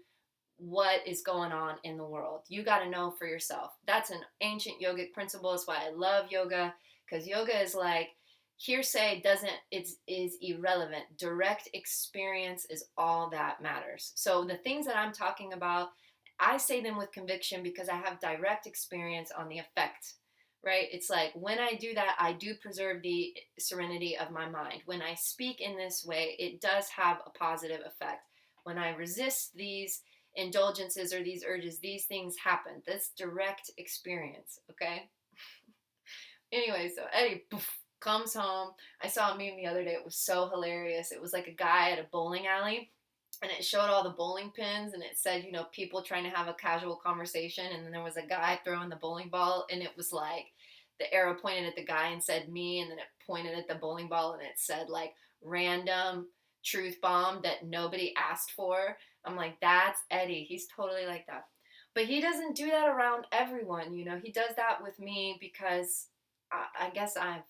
what is going on in the world. You got to know for yourself. That's an ancient yogic principle. That's why I love yoga, because yoga is like hearsay is irrelevant. Direct experience is all that matters. So the things that I'm talking about, I say them with conviction because I have direct experience on the effect, right? It's like when I do that, I do preserve the serenity of my mind. When I speak in this way, it does have a positive effect. When I resist these indulgences or these urges, these things happen. That's direct experience, okay? Anyway, so Eddie comes home. I saw a meme the other day. It was so hilarious. It was like a guy at a bowling alley, and it showed all the bowling pins, and it said, people trying to have a casual conversation, and then there was a guy throwing the bowling ball, and it was like the arrow pointed at the guy and said me, and then it pointed at the bowling ball, and it said like random truth bomb that nobody asked for. I'm like, that's Eddie. He's totally like that. But he doesn't do that around everyone, He does that with me because I guess I've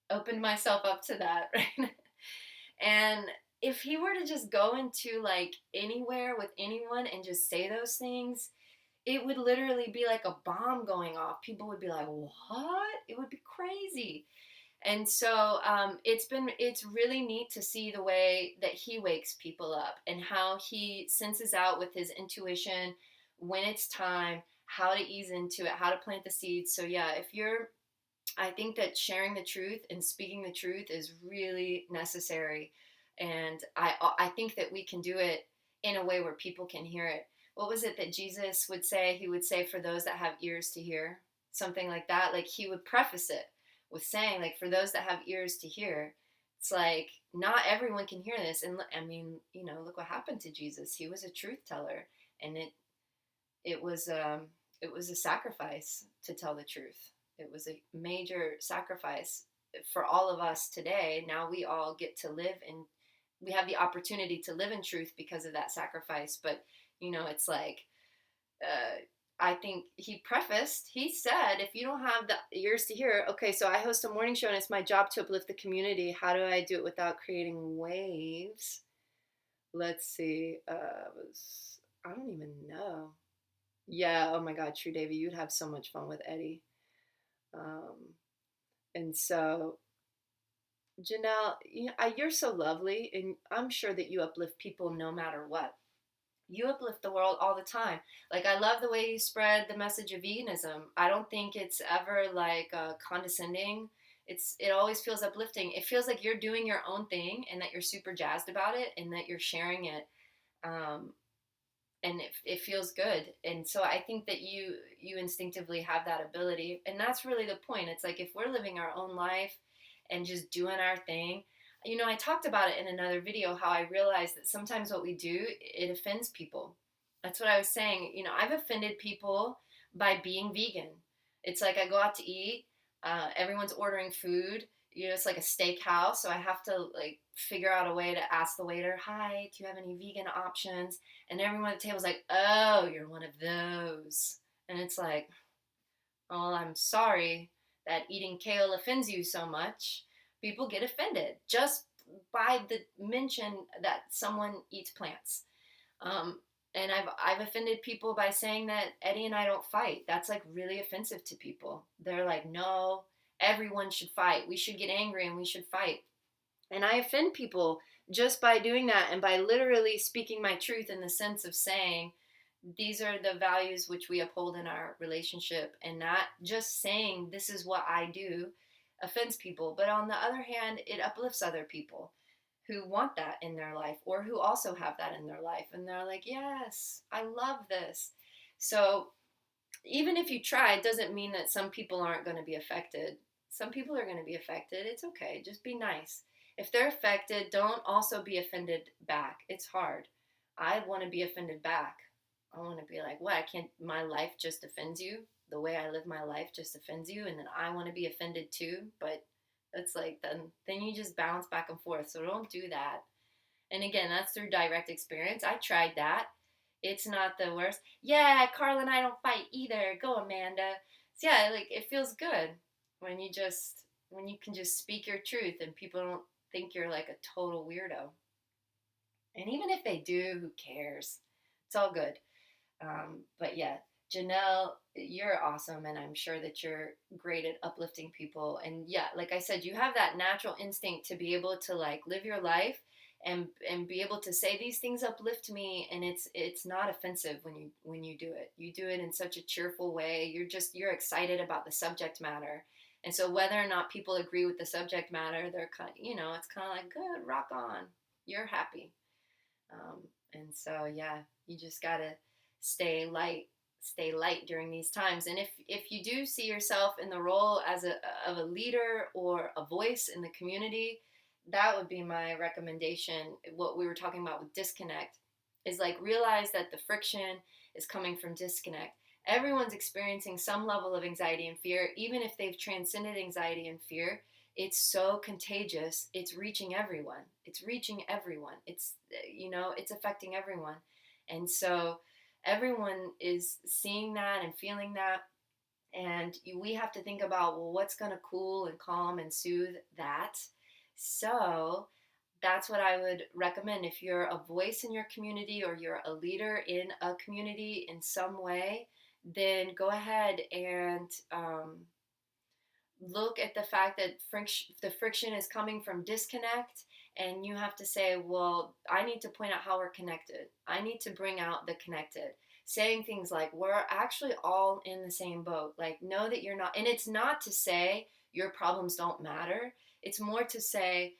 opened myself up to that, right? And if he were to just go into like anywhere with anyone and just say those things, it would literally be like a bomb going off. People would be like, what? It would be crazy. And so it's really neat to see the way that he wakes people up and how he senses out with his intuition when it's time, how to ease into it, how to plant the seeds. So yeah, I think that sharing the truth and speaking the truth is really necessary. And I think that we can do it in a way where people can hear it. What was it that Jesus would say? He would say, for those that have ears to hear, something like that. Like he would preface it with saying, like, for those that have ears to hear. It's like, not everyone can hear this. And I mean, look what happened to Jesus. He was a truth teller. And it was a sacrifice to tell the truth. It was a major sacrifice for all of us today. Now we all get to live we have the opportunity to live in truth because of that sacrifice. But, it's like, I think he said, if you don't have the ears to hear, okay, so I host a morning show and it's my job to uplift the community. How do I do it without creating waves? Let's see. I don't even know. Yeah, oh my God, True Davy, you'd have so much fun with Eddie. And so, Janelle, you're so lovely, and I'm sure that you uplift people no matter what. You uplift the world all the time. Like, I love the way you spread the message of veganism. I don't think it's ever like condescending. It always feels uplifting. It feels like you're doing your own thing and that you're super jazzed about it and that you're sharing it. And it feels good. And so I think that you instinctively have that ability. And that's really the point. It's like if we're living our own life and just doing our thing, I talked about it in another video, how I realized that sometimes what we do, it offends people. That's what I was saying. I've offended people by being vegan. It's like I go out to eat, everyone's ordering food. it's like a steakhouse, so I have to like figure out a way to ask the waiter, "Hi, do you have any vegan options?" And everyone at the table's like, "Oh, you're one of those." And it's like, "Oh, I'm sorry that eating kale offends you so much." People get offended just by the mention that someone eats plants. Um, and I've offended people by saying that Eddie and I don't fight. That's like really offensive to people. They're like, "No, everyone should fight. We should get angry and we should fight." And I offend people just by doing that and by literally speaking my truth in the sense of saying, these are the values which we uphold in our relationship, and not just saying this is what I do offends people. But on the other hand, it uplifts other people who want that in their life or who also have that in their life, and they're like, yes, I love this. So even if you try, it doesn't mean that some people aren't going to be affected. Some people are going to be affected. It's okay, just be nice. If they're affected, don't also be offended back. It's hard. I want to be offended back. I want to be like, what? I can't, my life just offends you. The way I live my life just offends you. And then I want to be offended too. But it's like, then you just bounce back and forth. So don't do that. And again, that's through direct experience. I tried that. It's not the worst. Yeah, Carl and I don't fight either. Go, Amanda. So yeah, like it feels good when you can just speak your truth and people don't think you're like a total weirdo. And even if they do, who cares? It's all good. But yeah, Janelle, you're awesome, and I'm sure that you're great at uplifting people. And yeah, like I said, you have that natural instinct to be able to like live your life and be able to say these things uplift me, and it's not offensive when you do it. You do it in such a cheerful way. You're excited about the subject matter. And so whether or not people agree with the subject matter, they're kind of, it's kind of like, good, rock on. You're happy. Um, and so, yeah, you just gotta stay light, stay light during these times. And if you do see yourself in the role as of a leader or a voice in the community, that would be my recommendation. What we were talking about with disconnect is like realize that the friction is coming from disconnect. Everyone's experiencing some level of anxiety and fear, even if they've transcended anxiety and fear. It's so contagious. It's reaching everyone. It's reaching everyone. It's affecting everyone. And so everyone is seeing that and feeling that. And we have to think about, well, what's going to cool and calm and soothe that? So that's what I would recommend. If you're a voice in your community or you're a leader in a community in some way, then go ahead and look at the fact that the friction is coming from disconnect, and you have to say, well, I need to point out how we're connected. I need to bring out the connected. Saying things like, we're actually all in the same boat. Like, know that you're not. And it's not to say your problems don't matter. It's more to say,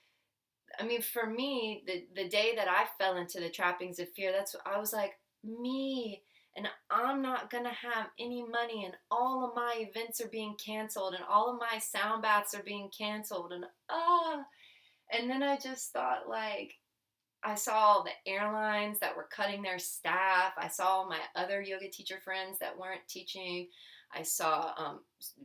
I mean, for me, the day that I fell into the trappings of fear, I was like, me, and I'm not gonna have any money, and all of my events are being canceled, and all of my sound baths are being canceled, and then I just thought, like, I saw all the airlines that were cutting their staff. I saw my other yoga teacher friends that weren't teaching. I saw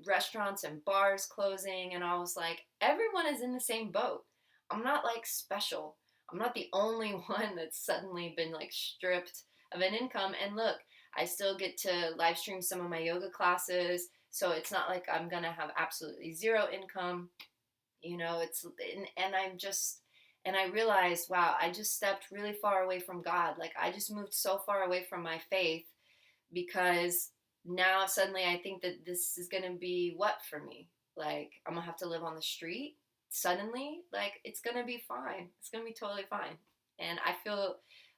restaurants and bars closing, and I was like, everyone is in the same boat. I'm not like special. I'm not the only one that's suddenly been like stripped of an income. And look, I still get to live stream some of my yoga classes, so it's not like I'm gonna have absolutely zero income. And I realized, wow, I just stepped really far away from God. Like, I just moved so far away from my faith, because now suddenly I think that this is going to be what for me? Like, I'm going to have to live on the street suddenly? Like, it's going to be fine. It's going to be totally fine. And I feel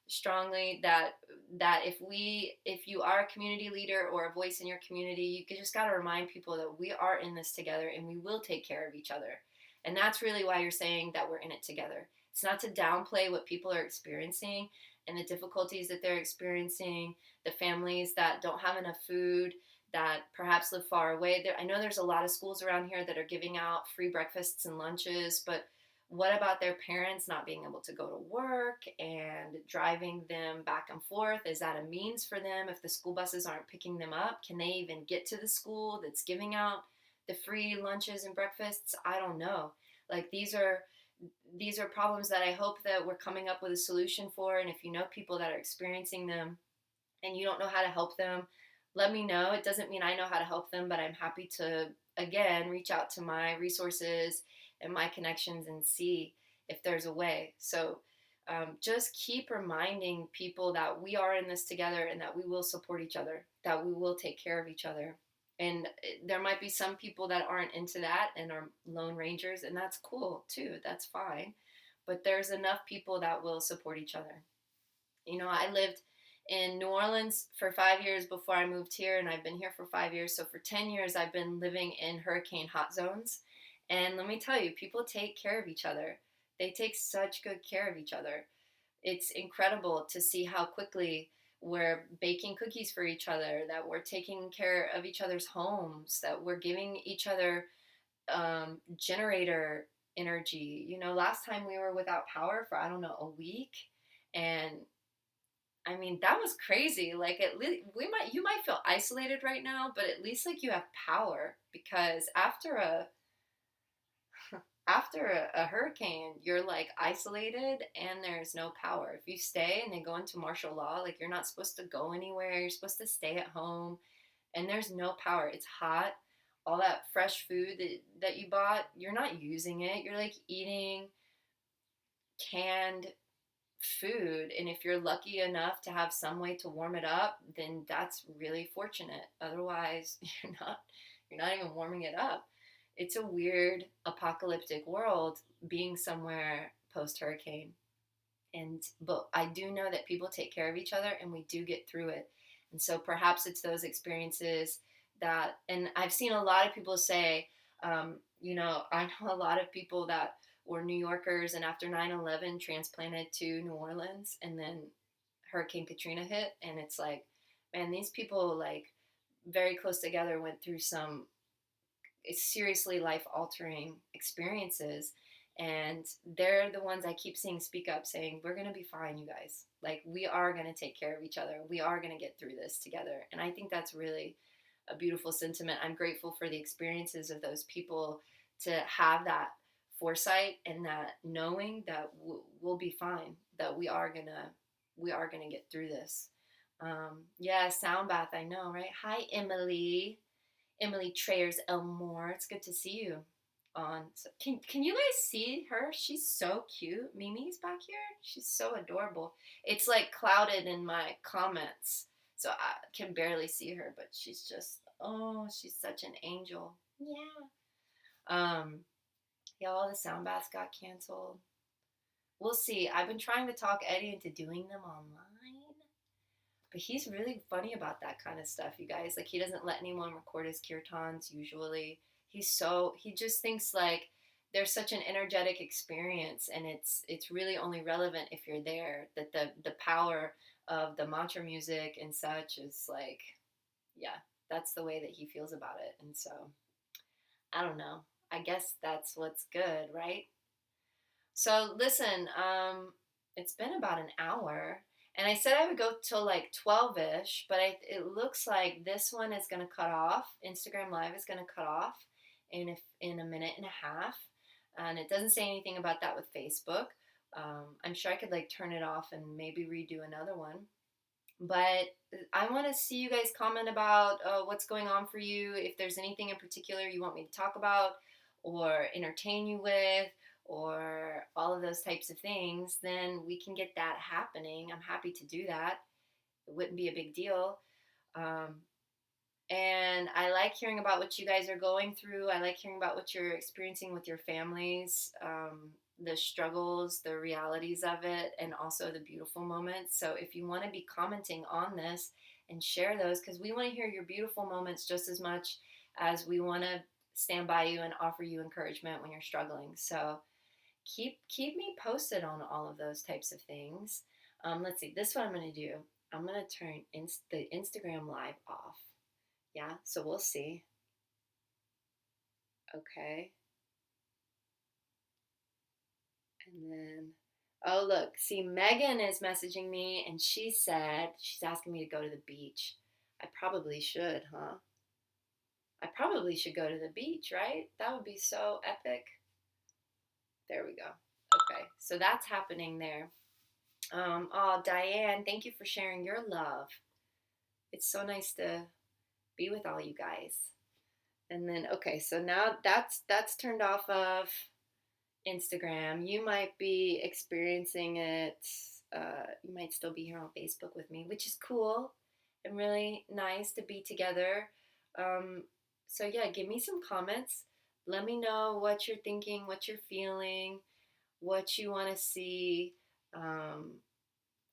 strongly that if you are a community leader or a voice in your community, you just got to remind people that we are in this together, and we will take care of each other. And that's really why you're saying that we're in it together. It's not to downplay what people are experiencing and the difficulties that they're experiencing, the families that don't have enough food, that perhaps live far away. I know there's a lot of schools around here that are giving out free breakfasts and lunches, but what about their parents not being able to go to work and driving them back and forth? Is that a means for them if the school buses aren't picking them up? Can they even get to the school that's giving out the free lunches and breakfasts? I don't know. Like these are problems that I hope that we're coming up with a solution for. And if you know people that are experiencing them and you don't know how to help them, let me know. It doesn't mean I know how to help them, but I'm happy to, again, reach out to my resources and my connections and see if there's a way. So just keep reminding people that we are in this together and that we will support each other, that we will take care of each other. And there might be some people that aren't into that and are lone rangers, and that's cool too. That's fine. But there's enough people that will support each other. You know, I lived in New Orleans for 5 years before I moved here, and I've been here for 5 years. So for 10 years, I've been living in hurricane hot zones. And let me tell you, people take care of each other. They take such good care of each other. It's incredible to see how quickly we're baking cookies for each other, that we're taking care of each other's homes, that we're giving each other generator energy. You know, last time we were without power for, I don't know, a week. And I mean, that was crazy. Like, at least you might feel isolated right now, but at least like you have power, because after a hurricane, you're like isolated and there's no power. If you stay and they go into martial law, like you're not supposed to go anywhere, you're supposed to stay at home, and there's no power. It's hot. All that fresh food that you bought, you're not using it. You're like eating canned food, and if you're lucky enough to have some way to warm it up, then that's really fortunate. Otherwise, you're not even warming it up. It's a weird apocalyptic world being somewhere post hurricane. And but I do know that people take care of each other and we do get through it. And so perhaps it's those experiences that, and I've seen a lot of people say, I know a lot of people that were New Yorkers and after 9/11 transplanted to New Orleans, and then Hurricane Katrina hit, and it's like, man, these people like very close together went through some seriously life altering experiences, and they're the ones I keep seeing speak up saying, we're going to be fine, you guys. Like, we are going to take care of each other. We are going to get through this together. And I think that's really a beautiful sentiment. I'm grateful for the experiences of those people to have that foresight and that knowing that we'll be fine, that we are going to get through this. Yeah, sound bath, I know, right? Hi, Emily Trayers Elmore. It's good to see you on. So can you guys see her? She's so cute. Mimi's back here. She's so adorable. It's like clouded in my comments, so I can barely see her, but she's just, oh, she's such an angel. Yeah. Yeah, all the sound baths got canceled. We'll see. I've been trying to talk Eddie into doing them online. But he's really funny about that kind of stuff, you guys. Like, he doesn't let anyone record his kirtans usually. He just thinks like there's such an energetic experience, and it's really only relevant if you're there. That the power of the mantra music and such is like, yeah, that's the way that he feels about it. And so, I don't know. I guess that's what's good, right? So listen, it's been about an hour. And I said I would go till like 12-ish, but it looks like this one is going to cut off. Instagram Live is going to cut off in a minute and a half. And it doesn't say anything about that with Facebook. I'm sure I could like turn it off and maybe redo another one. But I want to see you guys comment about what's going on for you. If there's anything in particular you want me to talk about or entertain you with, or all of those types of things, then we can get that happening. I'm happy to do that. It wouldn't be a big deal. And I like hearing about what you guys are going through. I like hearing about what you're experiencing with your families, the struggles, the realities of it, and also the beautiful moments. So if you want to be commenting on this and share those, because we want to hear your beautiful moments just as much as we want to stand by you and offer you encouragement when you're struggling. So keep me posted on all of those types of things. Let's see. This is what I'm going to do. I'm going to turn the Instagram Live off. Yeah, so we'll see. Okay. And then, oh, look. See, Megan is messaging me, and she said she's asking me to go to the beach. I probably should, huh? I probably should go to the beach, right? That would be so epic. There we go. Okay, so that's happening there. Oh, Diane, thank you for sharing your love. It's so nice to be with all you guys. And then, okay, so now that's turned off of Instagram. You might be experiencing it. You might still be here on Facebook with me, which is cool and really nice to be together. Um, so yeah, give me some comments. Let me know what you're thinking, what you're feeling, what you want to see. Um,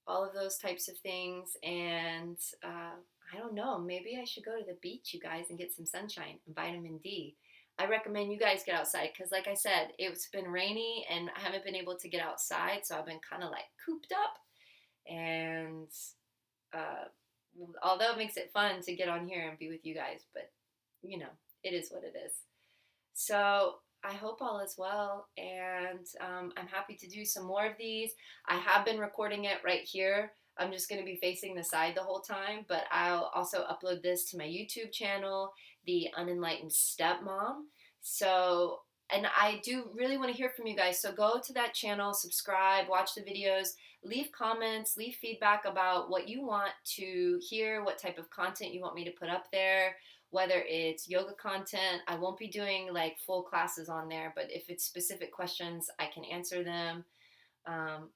all of those types of things. And I don't know, maybe I should go to the beach, you guys, and get some sunshine and vitamin D. I recommend you guys get outside because, like I said, it's been rainy and I haven't been able to get outside. So I've been kind of like cooped up. And uh, although it makes it fun to get on here and be with you guys, but you know, it is what it is. So I hope all is well, and I'm happy to do some more of these. I have been recording it right here. I'm just going to be facing the side the whole time, but I'll also upload this to my YouTube channel, the Unenlightened Stepmom. So, and I do really want to hear from you guys. So go to that channel, subscribe, watch the videos, leave comments, leave feedback about what you want to hear, what type of content you want me to put up there, whether it's yoga content. I won't be doing like full classes on there, but if it's specific questions, I can answer them.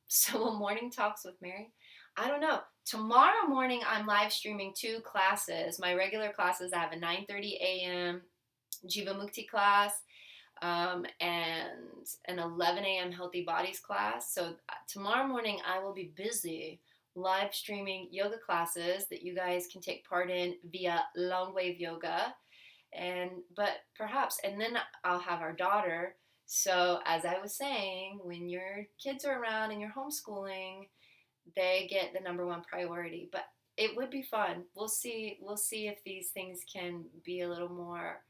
So a morning talks with Mary. I don't know. Tomorrow morning, I'm live streaming 2 classes. My regular classes, I have a 9:30 a.m. Jiva Mukti class and an 11 a.m. Healthy Bodies class. So tomorrow morning, I will be busy live streaming yoga classes that you guys can take part in via long wave yoga. But perhaps, and then I'll have our daughter. So as I was saying, when your kids are around and you're homeschooling, they get the number one priority. But it would be fun. We'll see. We'll see if these things can be a little more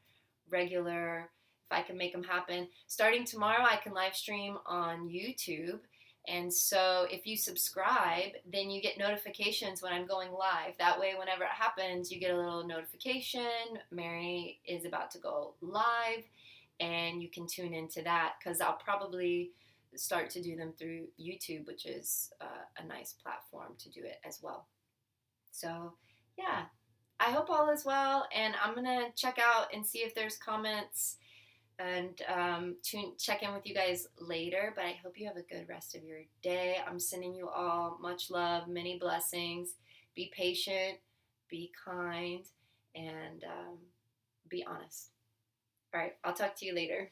regular, if I can make them happen. Starting tomorrow, I can live stream on YouTube. And so if you subscribe, then you get notifications when I'm going live. That way, whenever it happens, you get a little notification. Mary is about to go live, and you can tune into that because I'll probably start to do them through YouTube, which is a nice platform to do it as well. So, yeah, I hope all is well, and I'm gonna check out and see if there's comments and check in with you guys later. But I hope you have a good rest of your day. I'm sending you all much love, many blessings. Be patient, be kind, and be honest. All right, I'll talk to you later.